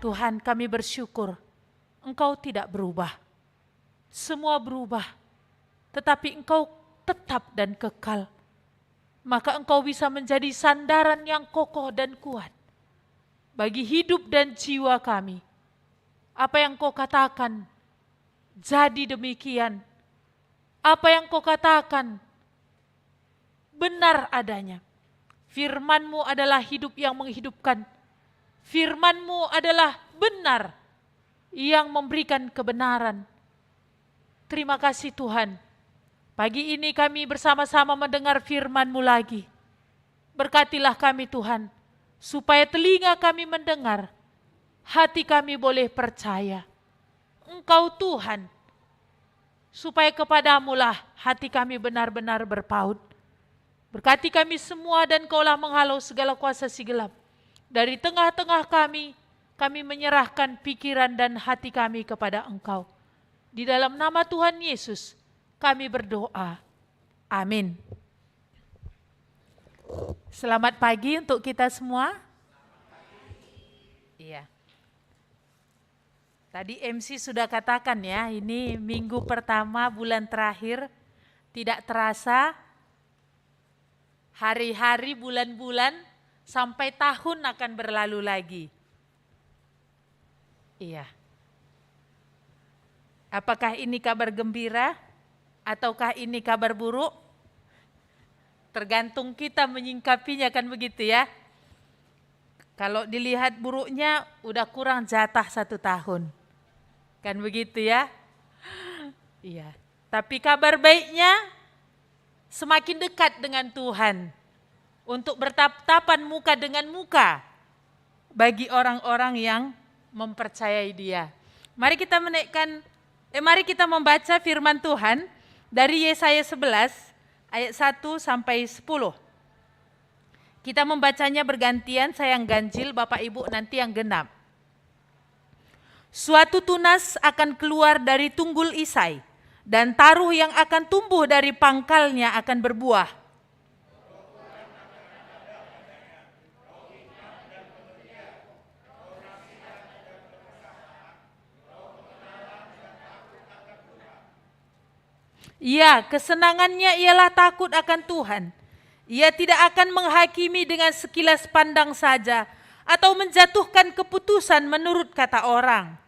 Tuhan, kami bersyukur Engkau tidak berubah. Semua berubah, tetapi Engkau tetap dan kekal. Maka Engkau bisa menjadi sandaran yang kokoh dan kuat bagi hidup dan jiwa kami. Apa yang Kau katakan, jadi demikian. Apa yang Kau katakan, benar adanya. Firman-Mu adalah hidup yang menghidupkan. Firman-Mu adalah benar yang memberikan kebenaran. Terima kasih Tuhan. Pagi ini kami bersama-sama mendengar firman-Mu lagi. Berkatilah kami Tuhan, supaya telinga kami mendengar, hati kami boleh percaya. Engkau Tuhan, supaya kepadamu lah hati kami benar-benar berpaut. Berkati kami semua dan Kaulah menghalau segala kuasa si gelap. Dari tengah-tengah kami menyerahkan pikiran dan hati kami kepada Engkau. Di dalam nama Tuhan Yesus, kami berdoa. Amin. Selamat pagi untuk kita semua. Iya. Tadi MC sudah katakan ya, ini minggu pertama bulan terakhir, tidak terasa hari-hari, bulan-bulan, sampai tahun akan berlalu lagi. Iya. Apakah ini kabar gembira ataukah ini kabar buruk? Tergantung kita menyingkapinya, kan begitu ya. Kalau dilihat buruknya udah kurang jatah 1 tahun. Kan begitu ya. Iya. Tapi kabar baiknya semakin dekat dengan Tuhan. Untuk bertatapan muka dengan muka bagi orang-orang yang mempercayai Dia. Mari kita membaca firman Tuhan dari Yesaya 11 ayat 1 sampai 10. Kita membacanya bergantian, saya yang ganjil, Bapak Ibu nanti yang genap. Suatu tunas akan keluar dari tunggul Isai, dan taruh yang akan tumbuh dari pangkalnya akan berbuah. Ya, kesenangannya ialah takut akan Tuhan. Ia tidak akan menghakimi dengan sekilas pandang saja, atau menjatuhkan keputusan menurut kata orang.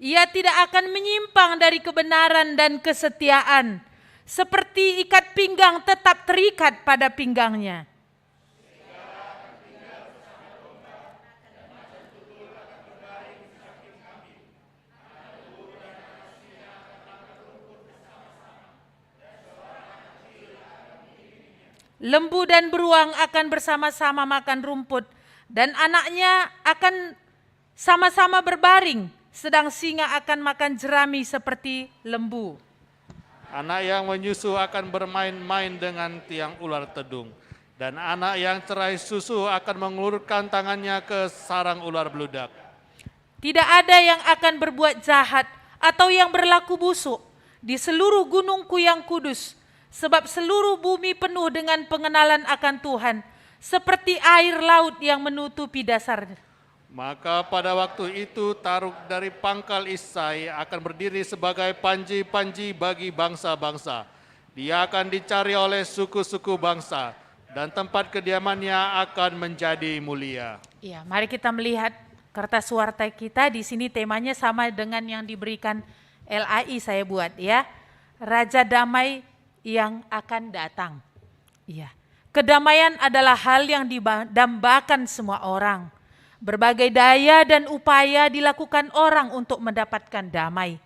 Ia tidak akan menyimpang dari kebenaran dan kesetiaan, seperti ikat pinggang tetap terikat pada pinggangnya. Lembu dan beruang akan bersama-sama makan rumput, dan anaknya akan sama-sama berbaring, sedang singa akan makan jerami seperti lembu. Anak yang menyusu akan bermain-main dengan tiang ular tedung, dan anak yang cerai susu akan mengulurkan tangannya ke sarang ular beludak. Tidak ada yang akan berbuat jahat atau yang berlaku busuk di seluruh gunungku yang kudus, sebab seluruh bumi penuh dengan pengenalan akan Tuhan, seperti air laut yang menutupi dasarnya. Maka pada waktu itu Taruk dari pangkal Isai akan berdiri sebagai panji-panji bagi bangsa-bangsa. Dia akan dicari oleh suku-suku bangsa, dan tempat kediamannya akan menjadi mulia. Ya, mari kita melihat kertas warta kita. Di sini temanya sama dengan yang diberikan LAI saya buat ya. Raja damai yang akan datang. Iya. Kedamaian adalah hal yang didambakan semua orang. Berbagai daya dan upaya dilakukan orang untuk mendapatkan damai.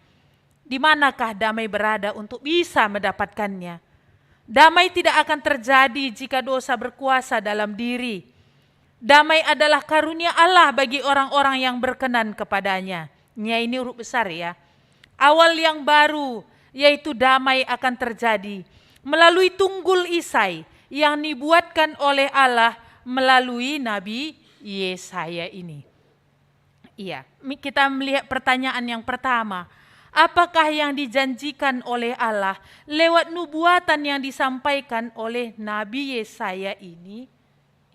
Di manakah damai berada untuk bisa mendapatkannya? Damai tidak akan terjadi jika dosa berkuasa dalam diri. Damai adalah karunia Allah bagi orang-orang yang berkenan kepadanya. Ini huruf besar ya. Awal yang baru, yaitu damai akan terjadi melalui tunggul Isai yang dibuatkan oleh Allah melalui Nabi Yesaya ini. Iya, kita melihat pertanyaan yang pertama. Apakah yang dijanjikan oleh Allah lewat nubuatan yang disampaikan oleh Nabi Yesaya ini?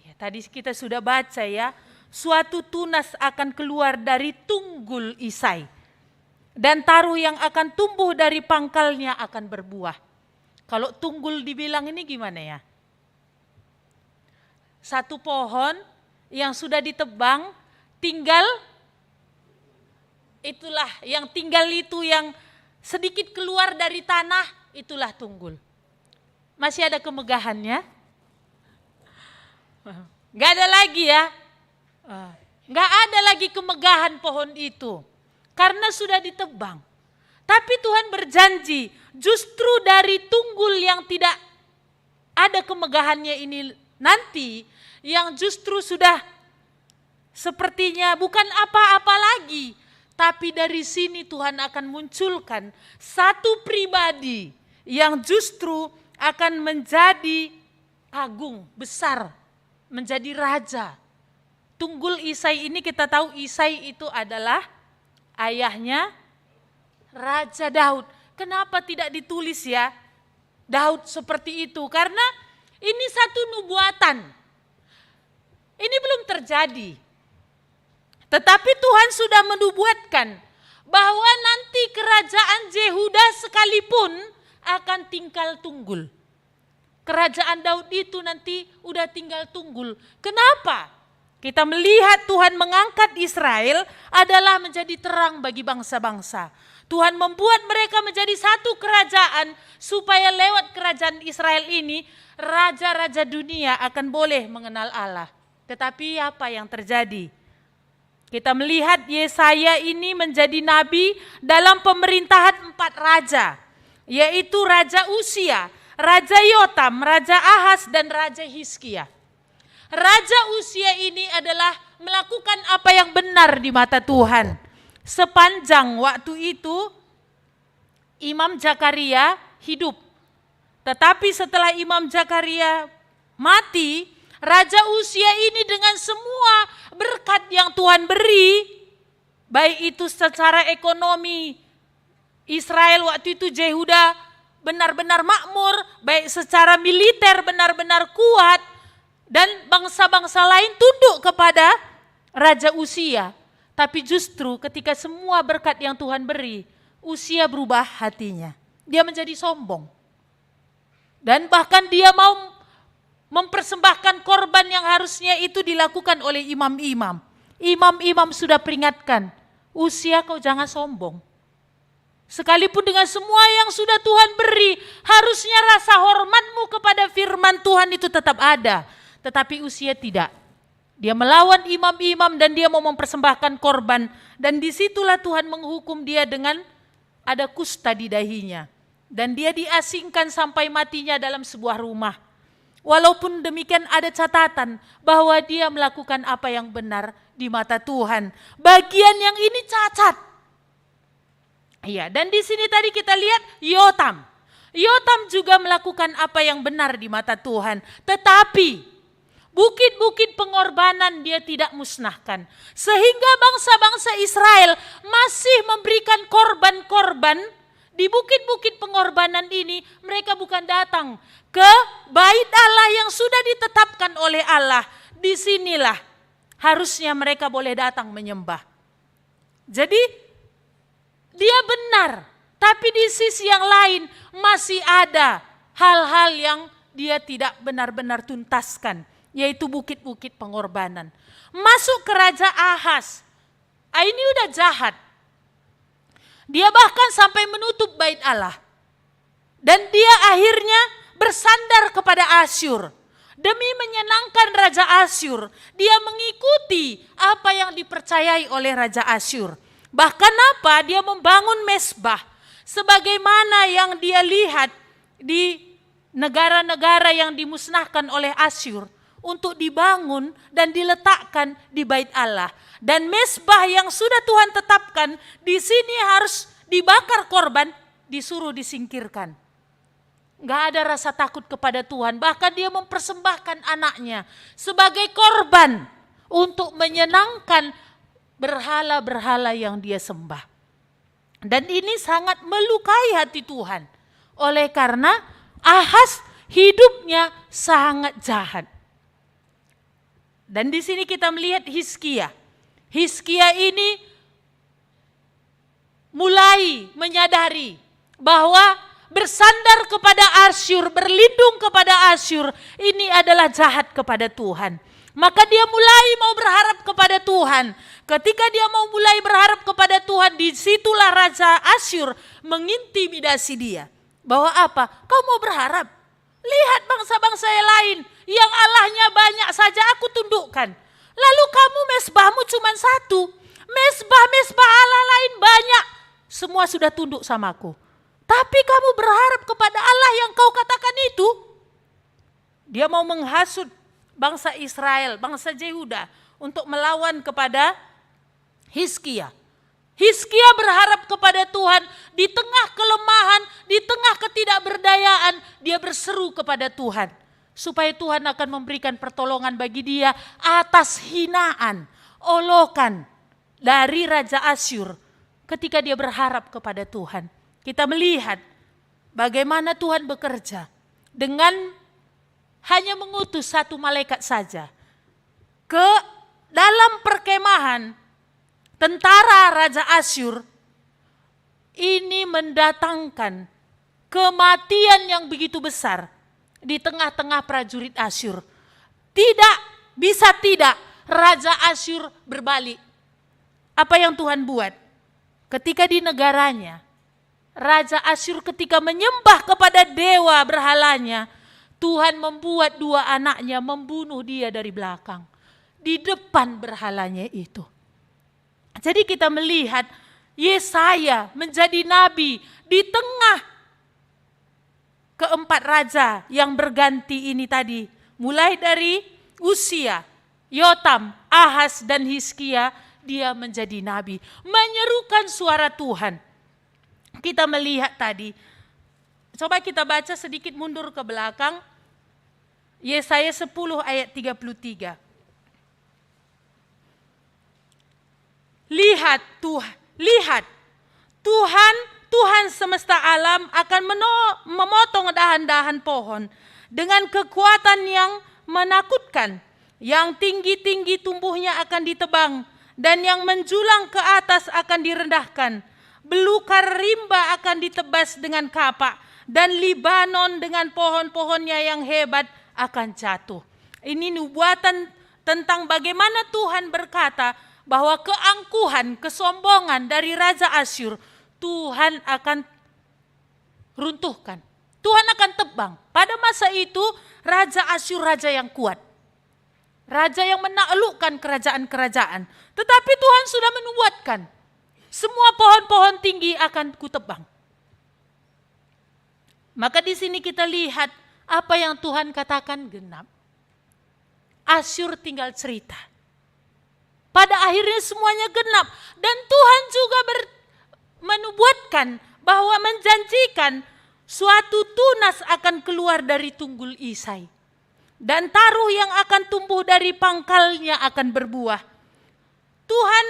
Ya, tadi kita sudah baca ya, suatu tunas akan keluar dari tunggul Isai. Dan taruh yang akan tumbuh dari pangkalnya akan berbuah. Kalau tunggul dibilang ini gimana ya? Satu pohon yang sudah ditebang, tinggal itulah yang tinggal itu yang sedikit keluar dari tanah, itulah tunggul. Masih ada kemegahannya? Gak ada lagi ya? Gak ada lagi kemegahan pohon itu. Karena sudah ditebang. Tapi Tuhan berjanji, justru dari tunggul yang tidak ada kemegahannya ini nanti, yang justru sudah sepertinya bukan apa-apa lagi, tapi dari sini Tuhan akan munculkan satu pribadi yang justru akan menjadi agung, besar, menjadi raja. Tunggul Isai ini kita tahu Isai itu adalah ayahnya Raja Daud. Kenapa tidak ditulis ya Daud seperti itu? Karena ini satu nubuatan. Ini belum terjadi. Tetapi Tuhan sudah menubuatkan bahwa nanti kerajaan Yehuda sekalipun akan tinggal tunggul. Kerajaan Daud itu nanti udah tinggal tunggul. Kenapa? Kita melihat Tuhan mengangkat Israel adalah menjadi terang bagi bangsa-bangsa. Tuhan membuat mereka menjadi satu kerajaan supaya lewat kerajaan Israel ini raja-raja dunia akan boleh mengenal Allah. Tetapi apa yang terjadi? Kita melihat Yesaya ini menjadi nabi dalam pemerintahan 4 raja, yaitu Raja Usia, Raja Yotam, Raja Ahaz, dan Raja Hizkia. Raja Usia ini adalah melakukan apa yang benar di mata Tuhan. Sepanjang waktu itu Imam Zakaria hidup. Tetapi setelah Imam Zakaria mati, Raja Usia ini dengan semua berkat yang Tuhan beri, baik itu secara ekonomi, Israel waktu itu Yehuda benar-benar makmur, baik secara militer benar-benar kuat, dan bangsa-bangsa lain tunduk kepada Raja Usia. Tapi justru ketika semua berkat yang Tuhan beri, Usia berubah hatinya. Dia menjadi sombong. Dan bahkan dia mau mempersembahkan korban yang harusnya itu dilakukan oleh imam-imam. Imam-imam sudah peringatkan, Usia kau jangan sombong. Sekalipun dengan semua yang sudah Tuhan beri, harusnya rasa hormatmu kepada firman Tuhan itu tetap ada. Tetapi Usia tidak. Dia melawan imam-imam dan dia mau mempersembahkan korban. Dan disitulah Tuhan menghukum dia dengan ada kusta di dahinya. Dan dia diasingkan sampai matinya dalam sebuah rumah. Walaupun demikian ada catatan bahwa dia melakukan apa yang benar di mata Tuhan. Bagian yang ini cacat. Iya, dan di sini tadi kita lihat Yotam. Yotam juga melakukan apa yang benar di mata Tuhan. Tetapi bukit-bukit pengorbanan dia tidak musnahkan. Sehingga bangsa-bangsa Israel masih memberikan korban-korban di bukit-bukit pengorbanan ini. Mereka bukan datang ke bait Allah yang sudah ditetapkan oleh Allah. Disinilah harusnya mereka boleh datang menyembah. Jadi dia benar, tapi di sisi yang lain masih ada hal-hal yang dia tidak benar-benar tuntaskan, yaitu bukit-bukit pengorbanan. Masuk ke Raja Ahaz, ini udah jahat. Dia bahkan sampai menutup bait Allah. Dan dia akhirnya bersandar kepada Asyur. Demi menyenangkan Raja Asyur, dia mengikuti apa yang dipercayai oleh Raja Asyur. Bahkan apa? Dia membangun mesbah. Sebagaimana yang dia lihat di negara-negara yang dimusnahkan oleh Asyur. Untuk dibangun dan diletakkan di bait Allah. Dan mesbah yang sudah Tuhan tetapkan di sini harus dibakar korban, disuruh disingkirkan. Nggak ada rasa takut kepada Tuhan. Bahkan dia mempersembahkan anaknya sebagai korban untuk menyenangkan berhala-berhala yang dia sembah. Dan ini sangat melukai hati Tuhan. Oleh karena Ahaz hidupnya sangat jahat. Dan di sini kita melihat Hizkia. Hizkia ini mulai menyadari bahwa bersandar kepada Asyur, berlindung kepada Asyur, ini adalah jahat kepada Tuhan. Maka dia mulai mau berharap kepada Tuhan. Ketika dia mau mulai berharap kepada Tuhan, disitulah Raja Asyur mengintimidasi dia. Bahwa apa? Kau mau berharap? Lihat bangsa-bangsa yang lain, yang Allahnya banyak saja aku tundukkan. Lalu kamu mesbahmu cuma satu. Mesbah-mesbah Allah lain banyak. Semua sudah tunduk samaku. Tapi kamu berharap kepada Allah yang kau katakan itu. Dia mau menghasut bangsa Israel, bangsa Yehuda untuk melawan kepada Hizkia. Hizkia berharap kepada Tuhan di tengah kelemahan, di tengah ketidakberdayaan, dia berseru kepada Tuhan. Supaya Tuhan akan memberikan pertolongan bagi dia atas hinaan, olokan dari Raja Asyur ketika dia berharap kepada Tuhan. Kita melihat bagaimana Tuhan bekerja dengan hanya mengutus satu malaikat saja ke dalam perkemahan tentara Raja Asyur. Ini mendatangkan kematian yang begitu besar di tengah-tengah prajurit Asyur. Tidak bisa tidak Raja Asyur berbalik. Apa yang Tuhan buat? Ketika di negaranya, Raja Asyur ketika menyembah kepada dewa berhalanya, Tuhan membuat dua anaknya membunuh dia dari belakang. Di depan berhalanya itu. Jadi kita melihat Yesaya menjadi nabi di tengah keempat raja yang berganti ini tadi. Mulai dari Usia, Yotam, Ahaz, dan Hizkia, dia menjadi nabi. Menyerukan suara Tuhan. Kita melihat tadi, coba kita baca sedikit mundur ke belakang. Yesaya 10 ayat 33. Lihat Tuhan semesta alam akan memotong dahan-dahan pohon dengan kekuatan yang menakutkan. Yang tinggi-tinggi tumbuhnya akan ditebang dan yang menjulang ke atas akan direndahkan. Belukar rimba akan ditebas dengan kapak dan Libanon dengan pohon-pohonnya yang hebat akan jatuh. Ini nubuatan tentang bagaimana Tuhan berkata bahwa keangkuhan, kesombongan dari Raja Asyur Tuhan akan runtuhkan. Tuhan akan tebang. Pada masa itu Raja Asyur raja yang kuat. Raja yang menaklukkan kerajaan-kerajaan. Tetapi Tuhan sudah menubuatkan. Semua pohon-pohon tinggi akan kutebang. Maka di sini kita lihat apa yang Tuhan katakan genap. Asyur tinggal cerita. Pada akhirnya semuanya genap. Dan Tuhan juga menubuatkan bahwa menjanjikan suatu tunas akan keluar dari tunggul Isai. Dan taruh yang akan tumbuh dari pangkalnya akan berbuah. Tuhan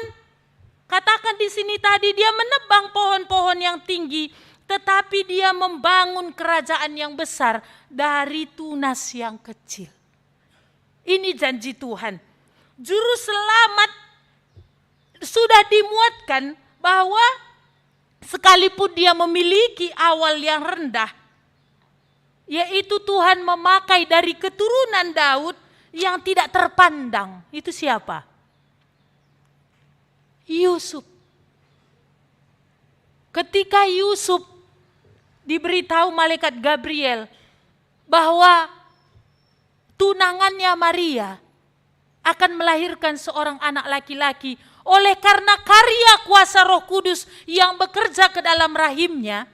katakan di sini tadi dia menebang pohon-pohon yang tinggi. Tetapi dia membangun kerajaan yang besar dari tunas yang kecil. Ini janji Tuhan. Juru selamat sudah dimuatkan bahwa sekalipun dia memiliki awal yang rendah, yaitu Tuhan memakai dari keturunan Daud yang tidak terpandang. Itu siapa? Yusuf. Ketika Yusuf diberitahu malaikat Gabriel bahwa tunangannya Maria akan melahirkan seorang anak laki-laki oleh karena karya kuasa Roh Kudus yang bekerja ke dalam rahimnya.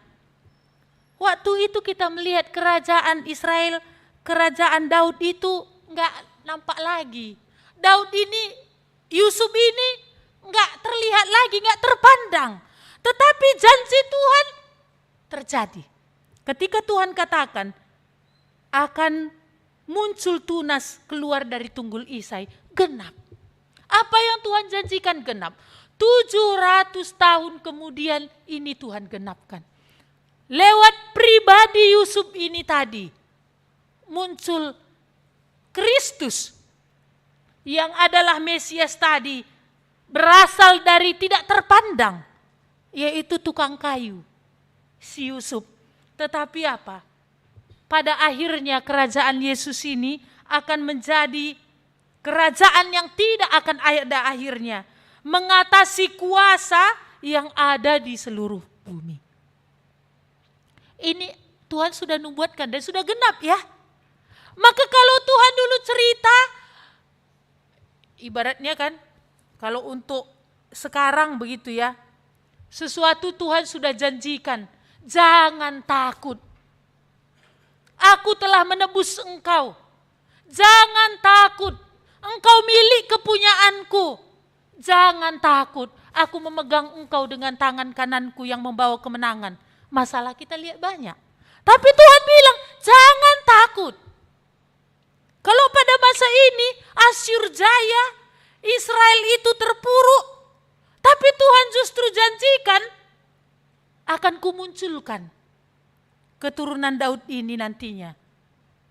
Waktu itu kita melihat kerajaan Israel, kerajaan Daud itu enggak nampak lagi. Daud ini, Yusuf ini enggak terlihat lagi, enggak terpandang. Tetapi janji Tuhan terjadi. Ketika Tuhan katakan akan muncul tunas keluar dari tunggul Isai, genap. Apa yang Tuhan janjikan genap. 700 tahun kemudian ini Tuhan genapkan. Lewat pribadi Yusuf ini tadi muncul Kristus yang adalah Mesias tadi, berasal dari tidak terpandang, yaitu tukang kayu, si Yusuf. Tetapi apa? Pada akhirnya kerajaan Yesus ini akan menjadi kerajaan yang tidak akan ada akhirnya, mengatasi kuasa yang ada di seluruh bumi. Ini Tuhan sudah nubuatkan dan sudah genap ya. Maka kalau Tuhan dulu cerita, ibaratnya kan, kalau untuk sekarang begitu ya, sesuatu Tuhan sudah janjikan, jangan takut. Aku telah menebus engkau. Jangan takut, engkau milik kepunyaanku. Jangan takut, aku memegang engkau dengan tangan kananku yang membawa kemenangan. Masalah kita lihat banyak. Tapi Tuhan bilang, jangan takut. Kalau pada masa ini Asyur jaya, Israel itu terpuruk, tapi Tuhan justru janjikan akan kumunculkan keturunan Daud ini nantinya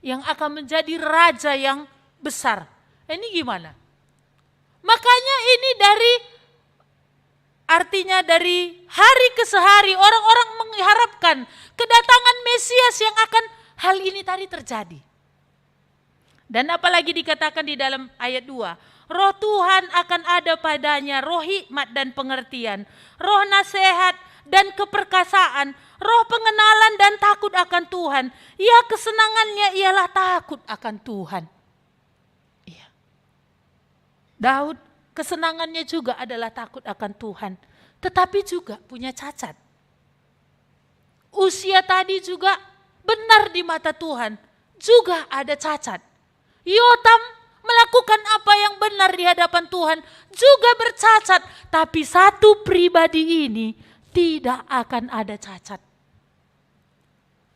yang akan menjadi raja yang besar. Ini gimana? Makanya ini artinya dari hari ke hari orang-orang mengharapkan kedatangan Mesias yang akan hal ini tadi terjadi. Dan apalagi dikatakan di dalam ayat 2, roh Tuhan akan ada padanya, roh hikmat dan pengertian, roh nasihat dan keperkasaan, roh pengenalan dan takut akan Tuhan. Ya, kesenangannya ialah takut akan Tuhan. Iya. Daud kesenangannya juga adalah takut akan Tuhan, tetapi juga punya cacat. Usia tadi juga benar di mata Tuhan, juga ada cacat. Yotam melakukan apa yang benar di hadapan Tuhan, juga bercacat. Tapi satu pribadi ini tidak akan ada cacat.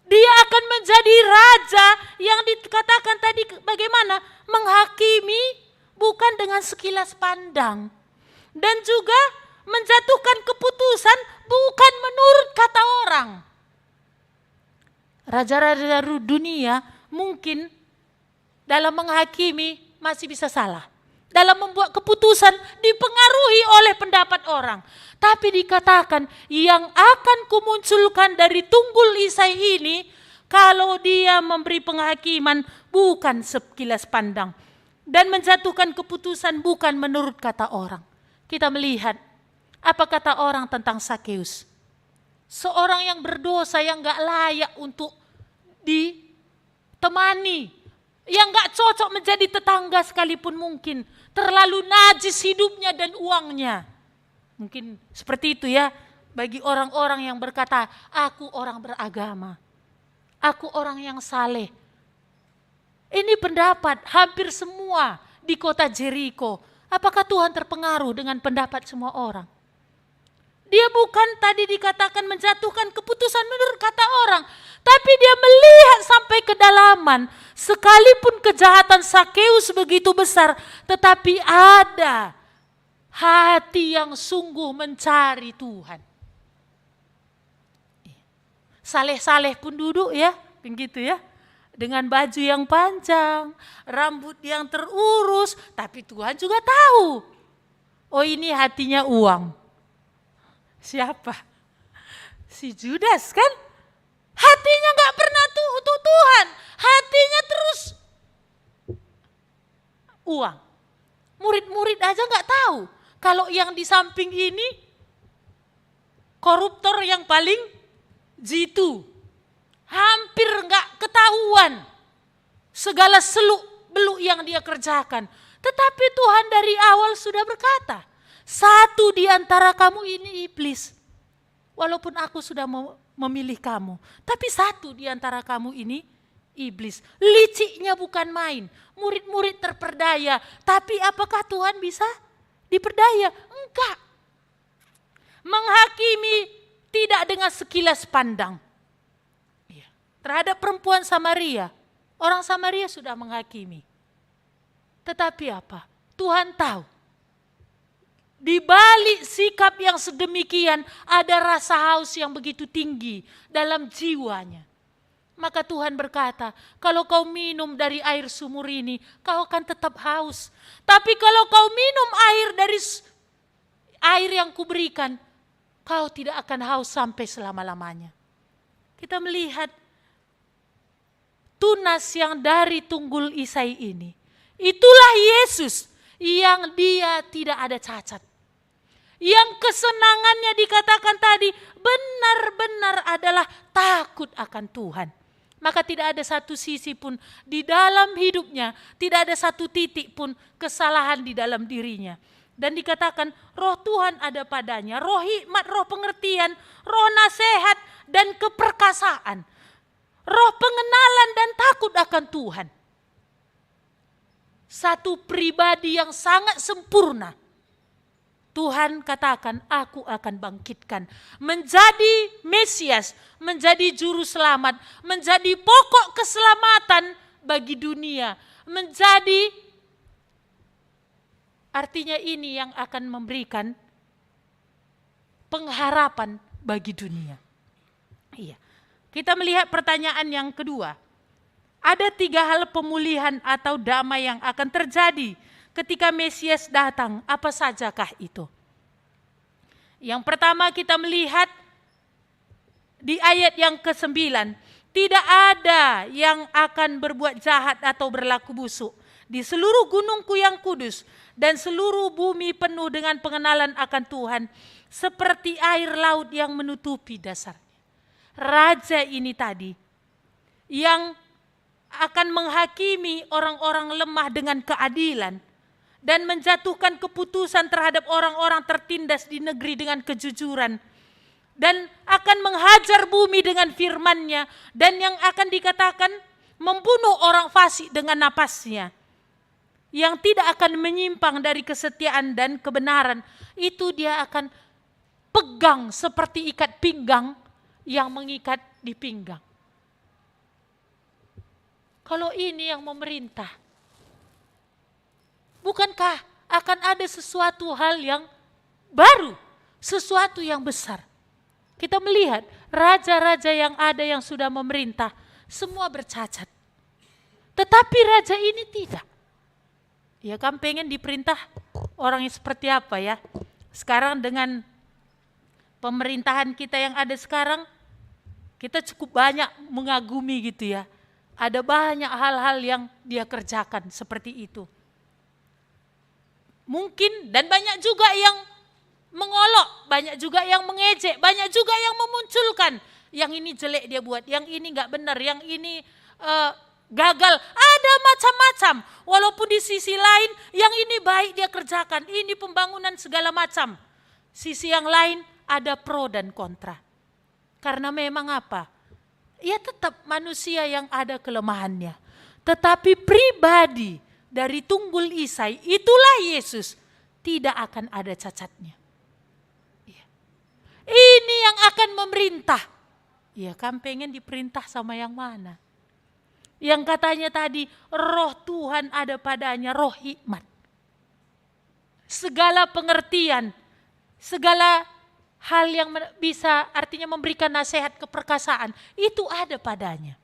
Dia akan menjadi raja yang dikatakan tadi bagaimana? Menghakimi bukan dengan sekilas pandang. Dan juga menjatuhkan keputusan bukan menurut kata orang. Raja-raja dunia mungkin dalam menghakimi masih bisa salah. Dalam membuat keputusan dipengaruhi oleh pendapat orang. Tapi dikatakan yang akan kumunculkan dari tunggul Isai ini, kalau dia memberi penghakiman bukan sekilas pandang. Dan menjatuhkan keputusan bukan menurut kata orang. Kita melihat apa kata orang tentang Sakeus. Seorang yang berdosa yang gak layak untuk ditemani. Yang gak cocok menjadi tetangga sekalipun mungkin. Terlalu najis hidupnya dan uangnya. Mungkin seperti itu ya. Bagi orang-orang yang berkata, aku orang beragama. Aku orang yang saleh. Ini pendapat hampir semua di kota Jericho. Apakah Tuhan terpengaruh dengan pendapat semua orang? Dia bukan tadi dikatakan menjatuhkan keputusan menurut kata orang. Tapi dia melihat sampai kedalaman. Sekalipun kejahatan Sakeus begitu besar. Tetapi ada hati yang sungguh mencari Tuhan. Saleh-saleh pun duduk ya. Begitu ya. Dengan baju yang panjang. Rambut yang terurus. Tapi Tuhan juga tahu. Oh, ini hatinya uang. Siapa? Si Judas kan? Hatinya gak pernah tuh untuk Tuhan. Hatinya terus uang. Murid-murid aja gak tahu. Kalau yang di samping ini koruptor yang paling jitu. Hampir gak ketahuan segala seluk beluk yang dia kerjakan. Tetapi Tuhan dari awal sudah berkata, satu di antara kamu ini iblis. Walaupun aku sudah memilih kamu. Tapi satu di antara kamu ini iblis. Liciknya bukan main. Murid-murid terperdaya. Tapi apakah Tuhan bisa diperdaya? Enggak. Menghakimi tidak dengan sekilas pandang. Iya. terhadap perempuan Samaria. Orang Samaria sudah menghakimi. Tetapi apa? Tuhan tahu. Di balik sikap yang sedemikian ada rasa haus yang begitu tinggi dalam jiwanya. Maka Tuhan berkata, kalau kau minum dari air sumur ini, kau akan tetap haus. Tapi kalau kau minum air dari air yang kuberikan, kau tidak akan haus sampai selama-lamanya. Kita melihat tunas yang dari tunggul Isai ini. Itulah Yesus yang dia tidak ada cacat. Yang kesenangannya dikatakan tadi benar-benar adalah takut akan Tuhan. Maka tidak ada satu sisi pun di dalam hidupnya, tidak ada satu titik pun kesalahan di dalam dirinya. Dan dikatakan roh Tuhan ada padanya, roh hikmat, roh pengertian, roh nasihat dan keperkasaan. Roh pengenalan dan takut akan Tuhan. Satu pribadi yang sangat sempurna. Tuhan katakan, aku akan bangkitkan. Menjadi Mesias, menjadi juru selamat, menjadi pokok keselamatan bagi dunia. Menjadi, artinya ini yang akan memberikan pengharapan bagi dunia. Iya. Kita melihat pertanyaan yang kedua. Ada 3 hal pemulihan atau damai yang akan terjadi ketika Mesias datang. Apa sajakah itu? Yang pertama kita melihat di ayat yang ke-9. Tidak ada yang akan berbuat jahat atau berlaku busuk. Di seluruh gunungku yang kudus dan seluruh bumi penuh dengan pengenalan akan Tuhan. Seperti air laut yang menutupi dasarnya. Raja ini tadi yang akan menghakimi orang-orang lemah dengan keadilan dan menjatuhkan keputusan terhadap orang-orang tertindas di negeri dengan kejujuran dan akan menghajar bumi dengan firman-Nya dan yang akan dikatakan membunuh orang fasik dengan napasnya yang tidak akan menyimpang dari kesetiaan dan kebenaran. Itu dia akan pegang seperti ikat pinggang yang mengikat di pinggang. Kalau ini yang memerintah, bukankah akan ada sesuatu hal yang baru, sesuatu yang besar? Kita melihat raja-raja yang ada yang sudah memerintah, semua bercacat. Tetapi raja ini tidak. Ya kan pengen diperintah orang yang seperti apa ya? Sekarang dengan pemerintahan kita yang ada sekarang, kita cukup banyak mengagumi gitu ya. Ada banyak hal-hal yang dia kerjakan seperti itu. Mungkin dan banyak juga yang mengolok, banyak juga yang mengejek, banyak juga yang memunculkan. Yang ini jelek dia buat, yang ini gak benar, yang ini gagal. Ada macam-macam. Walaupun di sisi lain yang ini baik dia kerjakan. Ini pembangunan segala macam. Sisi yang lain ada pro dan kontra. Karena memang apa? Ya tetap manusia yang ada kelemahannya. Tetapi pribadi dari tunggul Isai, itulah Yesus, tidak akan ada cacatnya. Ini yang akan memerintah. Ya kan pengen diperintah sama yang mana? Yang katanya tadi roh Tuhan ada padanya, roh hikmat. Segala pengertian, segala hal yang bisa artinya memberikan nasihat keperkasaan, itu ada padanya.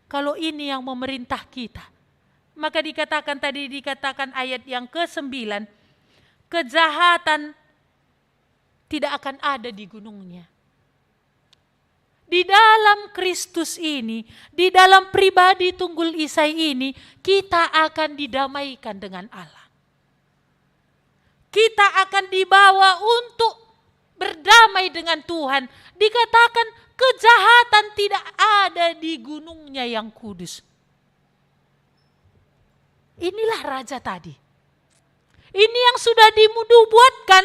Kalau ini yang memerintah kita, maka dikatakan ayat yang ke-9, kejahatan tidak akan ada di gunungnya. Di dalam Kristus ini, di dalam pribadi tunggul Isai ini, kita akan didamaikan dengan Allah. Kita akan dibawa untuk berdamai dengan Tuhan. Dikatakan kejahatan tidak ada di gunungnya yang kudus. Inilah raja tadi. Ini yang sudah dinubuatkan,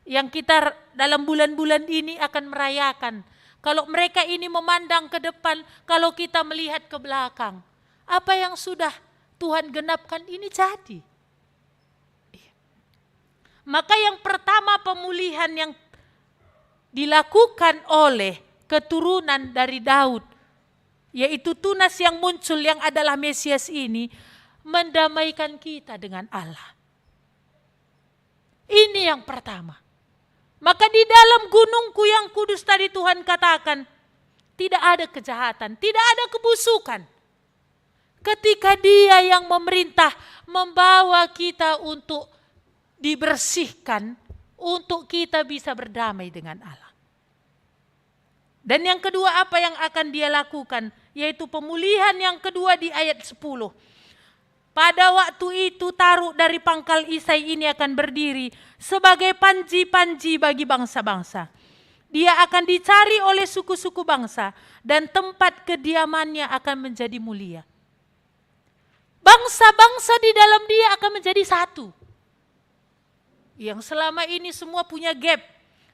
yang kita dalam bulan-bulan ini akan merayakan. Kalau mereka ini memandang ke depan, kalau kita melihat ke belakang, apa yang sudah Tuhan genapkan ini jadi. Maka yang pertama pemulihan yang dilakukan oleh keturunan dari Daud, yaitu tunas yang muncul yang adalah Mesias ini, mendamaikan kita dengan Allah. Ini yang pertama. Maka di dalam gunungku yang kudus tadi Tuhan katakan, tidak ada kejahatan, tidak ada kebusukan. Ketika Dia yang memerintah membawa kita untuk dibersihkan, untuk kita bisa berdamai dengan Allah. Dan yang kedua apa yang akan Dia lakukan? Yaitu pemulihan yang kedua di ayat 10. Pada waktu itu Taruk dari pangkal Isai ini akan berdiri sebagai panji-panji bagi bangsa-bangsa. Dia akan dicari oleh suku-suku bangsa dan tempat kediamannya akan menjadi mulia. Bangsa-bangsa di dalam Dia akan menjadi satu. Yang selama ini semua punya gap,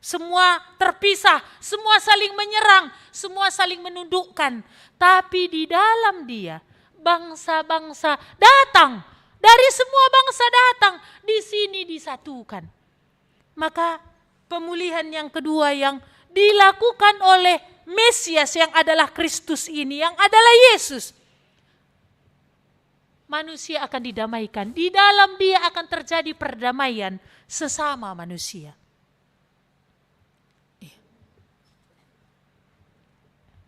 semua terpisah, semua saling menyerang, semua saling menundukkan. Tapi di dalam Dia, bangsa-bangsa datang, dari semua bangsa datang, di sini disatukan. Maka pemulihan yang kedua yang dilakukan oleh Mesias yang adalah Kristus ini, yang adalah Yesus. Manusia akan didamaikan, di dalam Dia akan terjadi perdamaian sesama manusia.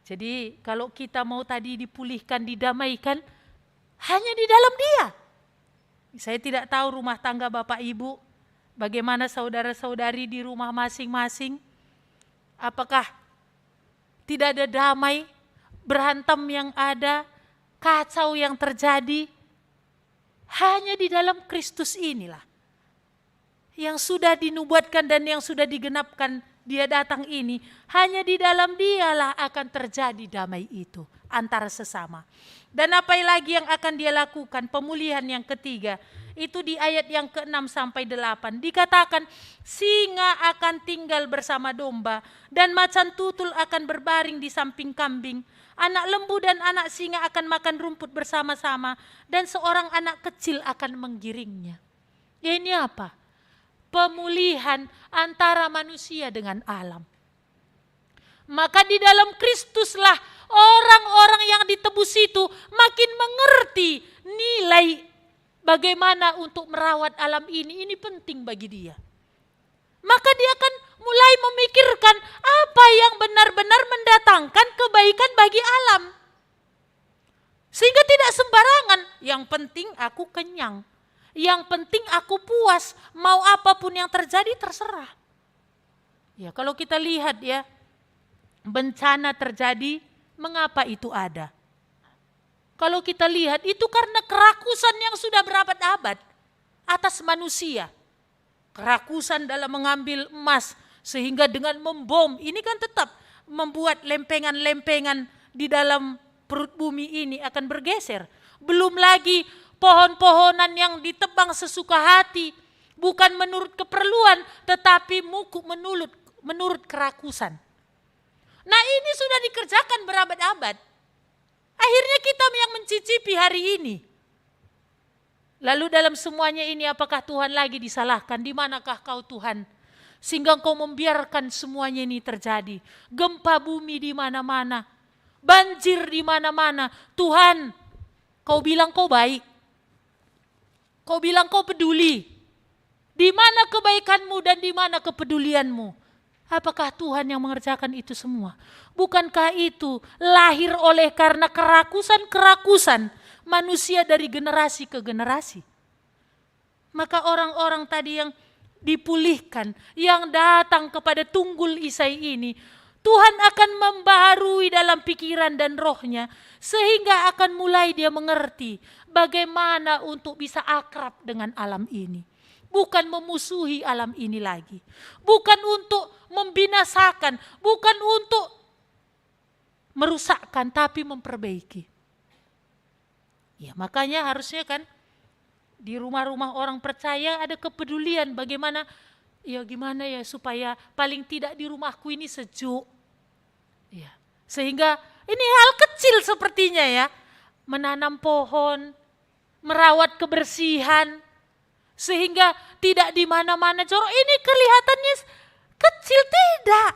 Jadi kalau kita mau tadi dipulihkan, didamaikan, hanya di dalam Dia. Saya tidak tahu rumah tangga Bapak Ibu, bagaimana saudara-saudari di rumah masing-masing. Apakah tidak ada damai, berantem yang ada, kacau yang terjadi? Hanya di dalam Kristus inilah. Yang sudah dinubuatkan dan yang sudah digenapkan Dia datang ini, hanya di dalam Dialah akan terjadi damai itu antara sesama. Dan apa lagi yang akan Dia lakukan? Pemulihan yang ketiga, itu di ayat yang ke-6 sampai 8. Dikatakan, singa akan tinggal bersama domba dan macan tutul akan berbaring di samping kambing. Anak lembu dan anak singa akan makan rumput bersama-sama dan seorang anak kecil akan menggiringnya. Ya, ini apa? Pemulihan antara manusia dengan alam. Maka di dalam Kristuslah orang-orang yang ditebus itu makin mengerti nilai bagaimana untuk merawat alam ini. Ini penting bagi dia. Maka dia akan mulai memikirkan apa yang benar-benar mendatangkan kebaikan bagi alam. Sehingga tidak sembarangan, yang penting aku kenyang. Yang penting aku puas, mau apapun yang terjadi terserah. Ya, kalau kita lihat ya, bencana terjadi, mengapa itu ada? Kalau kita lihat itu karena kerakusan yang sudah berabad-abad atas manusia. Kerakusan dalam mengambil emas, sehingga dengan membom, ini kan tetap membuat lempengan-lempengan di dalam perut bumi ini akan bergeser. Belum lagi pohon-pohonan yang ditebang sesuka hati, bukan menurut keperluan, tetapi menurut kerakusan. Nah, ini sudah dikerjakan berabad-abad. Akhirnya kita yang mencicipi hari ini. Lalu dalam semuanya ini apakah Tuhan lagi disalahkan? Di manakah kau Tuhan? Sehingga kau membiarkan semuanya ini terjadi. Gempa bumi di mana-mana. Banjir di mana-mana. Tuhan, kau bilang kau baik. Kau bilang kau peduli. Di mana kebaikanmu dan di mana kepedulianmu? Apakah Tuhan yang mengerjakan itu semua? Bukankah itu lahir oleh karena kerakusan-kerakusan manusia dari generasi ke generasi? Maka orang-orang tadi yang dipulihkan, yang datang kepada tunggul Isai ini, Tuhan akan membaharui dalam pikiran dan rohnya, sehingga akan mulai dia mengerti bagaimana untuk bisa akrab dengan alam ini. Bukan memusuhi alam ini lagi. Bukan untuk membinasakan, bukan untuk merusakkan, tapi memperbaiki. Ya, makanya harusnya kan di rumah-rumah orang percaya ada kepedulian bagaimana ya gimana ya supaya paling tidak di rumahku ini sejuk. Ya, sehingga ini hal kecil sepertinya ya, menanam pohon, merawat kebersihan, sehingga tidak di mana-mana jorok. Ini kelihatannya kecil, tidak.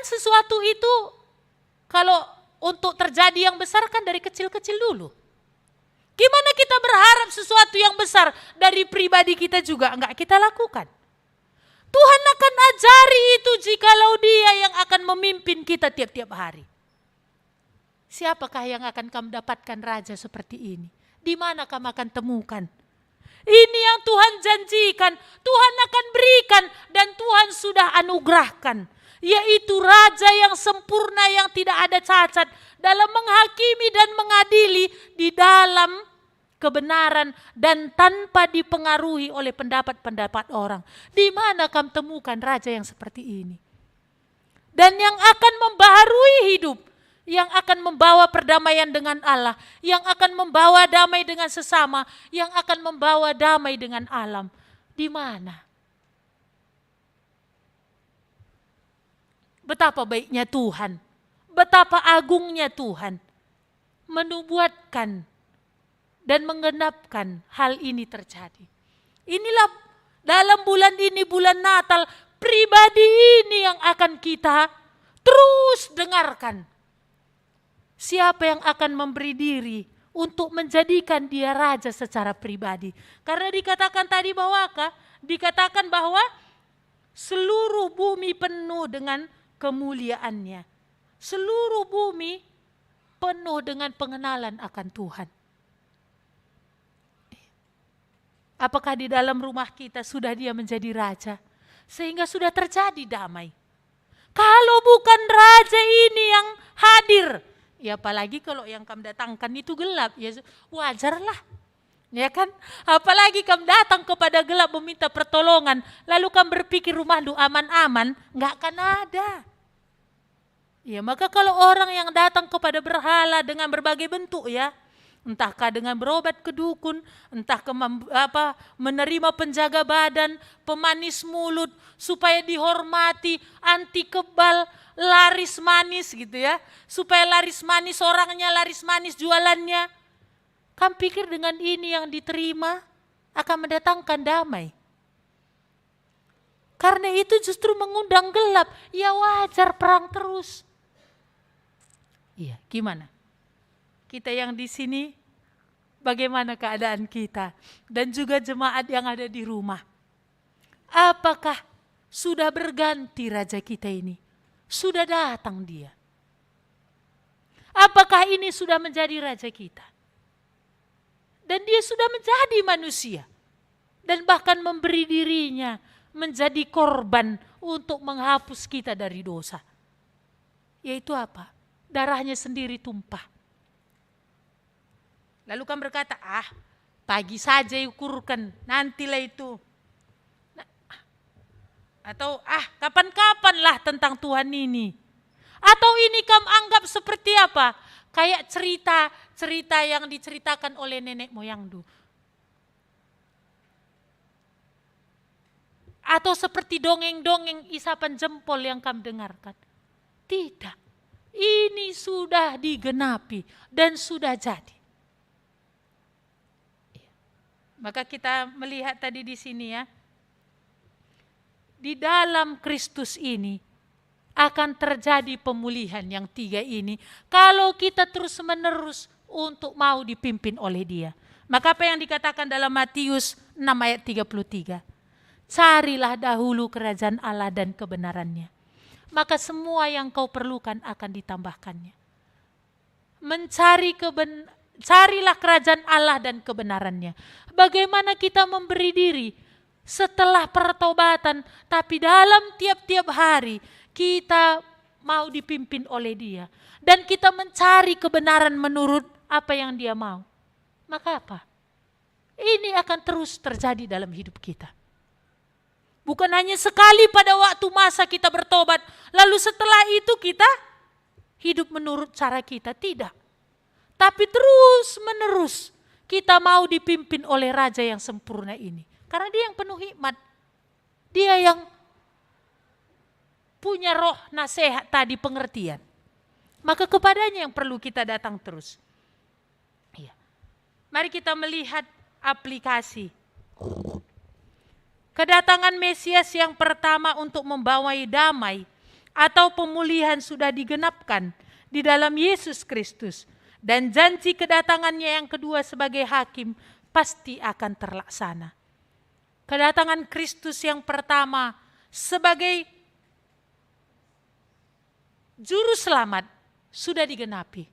Kan sesuatu itu kalau untuk terjadi yang besar kan dari kecil-kecil dulu. Gimana kita berharap sesuatu yang besar dari pribadi kita juga enggak kita lakukan. Tuhan akan ajari itu jikalau Dia yang akan memimpin kita tiap-tiap hari. Siapakah yang akan kamu dapatkan raja seperti ini? Di mana kamu akan temukan? Ini yang Tuhan janjikan, Tuhan akan berikan dan Tuhan sudah anugerahkan. Yaitu raja yang sempurna yang tidak ada cacat dalam menghakimi dan mengadili di dalam kebenaran dan tanpa dipengaruhi oleh pendapat-pendapat orang. Di mana kamu temukan raja yang seperti ini? Dan yang akan membaharui hidup, yang akan membawa perdamaian dengan Allah, yang akan membawa damai dengan sesama, yang akan membawa damai dengan alam. Di mana? Betapa baiknya Tuhan, betapa agungnya Tuhan menubuatkan dan menggenapkan hal ini terjadi. Inilah dalam bulan ini, bulan Natal, pribadi ini yang akan kita terus dengarkan. Siapa yang akan memberi diri untuk menjadikan dia raja secara pribadi. Karena dikatakan tadi dikatakan bahwa seluruh bumi penuh dengan kemuliaannya. Seluruh bumi penuh dengan pengenalan akan Tuhan. Apakah di dalam rumah kita sudah dia menjadi raja? Sehingga sudah terjadi damai. Kalau bukan raja ini yang hadir, ya apalagi kalau yang kamu datangkan itu gelap, ya wajarlah. Ya kan? Apalagi kamu datang kepada gelap meminta pertolongan, lalu kamu berpikir rumah lu aman-aman, enggak akan ada. Ya maka kalau orang yang datang kepada berhala dengan berbagai bentuk ya, entahkah dengan berobat ke dukun, entah menerima penjaga badan, pemanis mulut, supaya dihormati, anti kebal, laris manis gitu ya. Supaya laris manis orangnya, laris manis jualannya. Kamu pikir dengan ini yang diterima akan mendatangkan damai? Karena itu justru mengundang gelap, ya wajar perang terus. Iya, gimana? Kita yang di sini, bagaimana keadaan kita? Dan juga jemaat yang ada di rumah. Apakah sudah berganti raja kita ini? Sudah datang dia? Apakah ini sudah menjadi raja kita? Dan dia sudah menjadi manusia. Dan bahkan memberi dirinya menjadi korban untuk menghapus kita dari dosa. Yaitu apa? Darahnya sendiri tumpah. Lalu kan berkata, pagi saja ukurkan, nantilah itu. Atau kapan-kapanlah tentang Tuhan ini. Atau ini kamu anggap seperti apa? Kayak cerita yang diceritakan oleh nenek moyang dulu. Atau seperti dongeng-dongeng isapan jempol yang kamu dengarkan. Tidak. Ini sudah digenapi dan sudah jadi. Maka kita melihat tadi di sini ya. Di dalam Kristus ini akan terjadi pemulihan yang tiga ini. Kalau kita terus menerus untuk mau dipimpin oleh Dia. Maka apa yang dikatakan dalam Matius 6 ayat 33. Carilah dahulu kerajaan Allah dan kebenarannya. Maka semua yang kau perlukan akan ditambahkannya. Carilah kerajaan Allah dan kebenarannya. Bagaimana kita memberi diri setelah pertobatan, tapi dalam tiap-tiap hari kita mau dipimpin oleh Dia. Dan kita mencari kebenaran menurut apa yang Dia mau. Maka apa? Ini akan terus terjadi dalam hidup kita. Bukan hanya sekali pada waktu masa kita bertobat, lalu setelah itu kita hidup menurut cara kita. Tidak. Tapi terus menerus kita mau dipimpin oleh Raja yang sempurna ini. Karena Dia yang penuh hikmat. Dia yang punya roh nasihat tadi, pengertian. Maka kepadanya yang perlu kita datang terus. Iya. Mari kita melihat aplikasi. Kedatangan Mesias yang pertama untuk membawa damai atau pemulihan sudah digenapkan di dalam Yesus Kristus, dan janji kedatangannya yang kedua sebagai hakim pasti akan terlaksana. Kedatangan Kristus yang pertama sebagai juru selamat sudah digenapi.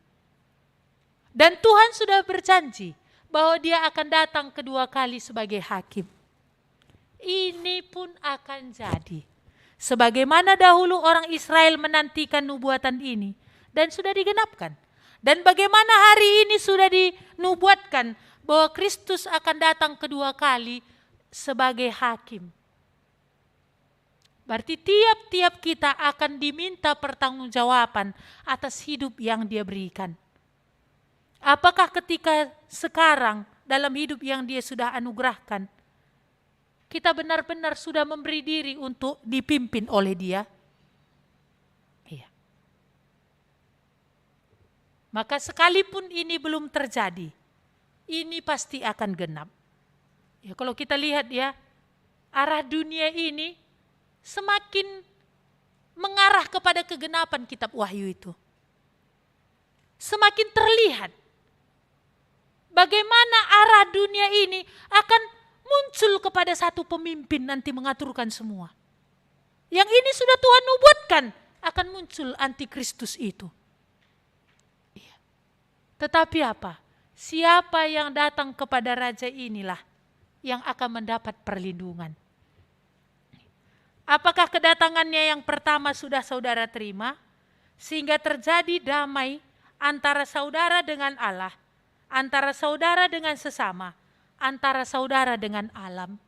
Dan Tuhan sudah berjanji bahwa dia akan datang kedua kali sebagai hakim. Ini pun akan jadi. Sebagaimana dahulu orang Israel menantikan nubuatan ini dan sudah digenapkan. Dan bagaimana hari ini sudah dinubuatkan bahwa Kristus akan datang kedua kali sebagai hakim. Berarti tiap-tiap kita akan diminta pertanggungjawaban atas hidup yang dia berikan. Apakah ketika sekarang dalam hidup yang dia sudah anugerahkan, kita benar-benar sudah memberi diri untuk dipimpin oleh dia? Iya. Maka sekalipun ini belum terjadi, ini pasti akan genap. Ya, kalau kita lihat ya, arah dunia ini semakin mengarah kepada kegenapan kitab Wahyu itu. Semakin terlihat bagaimana arah dunia ini akan muncul kepada satu pemimpin nanti mengaturkan semua. Yang ini sudah Tuhan nubuatkan akan muncul antikristus itu. Iya. Tetapi apa? Siapa yang datang kepada raja inilah yang akan mendapat perlindungan. Apakah kedatangannya yang pertama sudah saudara terima, sehingga terjadi damai antara saudara dengan Allah, antara saudara dengan sesama, antara saudara dengan alam?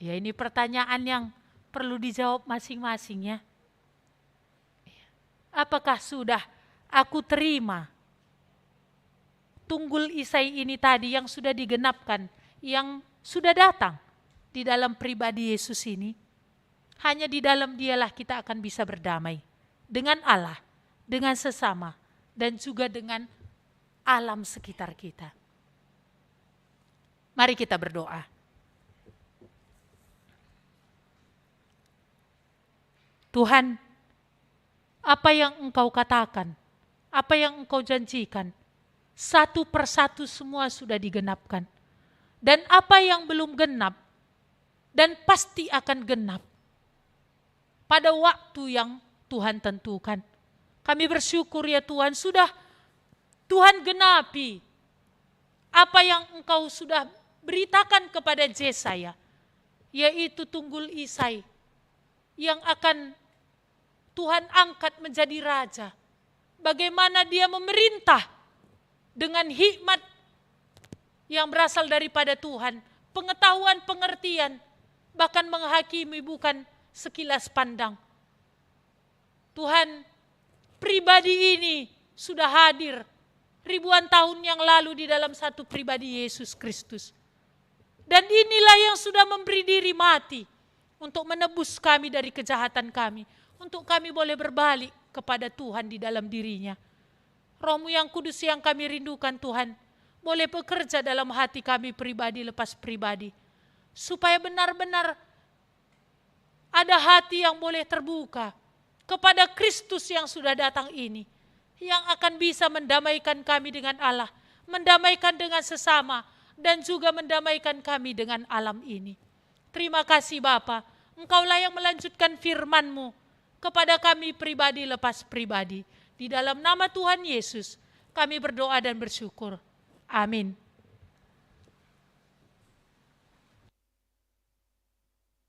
Ya, ini pertanyaan yang perlu dijawab masing-masing ya. Apakah sudah aku terima tunggul Isai ini tadi yang sudah digenapkan, yang sudah datang di dalam pribadi Yesus ini? Hanya di dalam dialah kita akan bisa berdamai dengan Allah, dengan sesama, dan juga dengan alam sekitar kita. Mari kita berdoa. Tuhan, apa yang Engkau katakan, apa yang Engkau janjikan, satu persatu semua sudah digenapkan. Dan apa yang belum genap, dan pasti akan genap pada waktu yang Tuhan tentukan. Kami bersyukur ya Tuhan, sudah Tuhan genapi apa yang Engkau sudah beritakan kepada Yesaya, yaitu tunggul Isai yang akan Tuhan angkat menjadi raja. Bagaimana dia memerintah dengan hikmat yang berasal daripada Tuhan, pengetahuan, pengertian, bahkan menghakimi bukan sekilas pandang. Tuhan, pribadi ini sudah hadir ribuan tahun yang lalu di dalam satu pribadi Yesus Kristus. Dan inilah yang sudah memberi diri mati untuk menebus kami dari kejahatan kami, untuk kami boleh berbalik kepada Tuhan di dalam dirinya. Roh-Mu yang kudus yang kami rindukan Tuhan, boleh bekerja dalam hati kami pribadi lepas pribadi, supaya benar-benar ada hati yang boleh terbuka kepada Kristus yang sudah datang ini, yang akan bisa mendamaikan kami dengan Allah, mendamaikan dengan sesama, dan juga mendamaikan kami dengan alam ini. Terima kasih Bapa, Engkaulah yang melanjutkan firman-Mu kepada kami pribadi lepas pribadi. Di dalam nama Tuhan Yesus, kami berdoa dan bersyukur. Amin.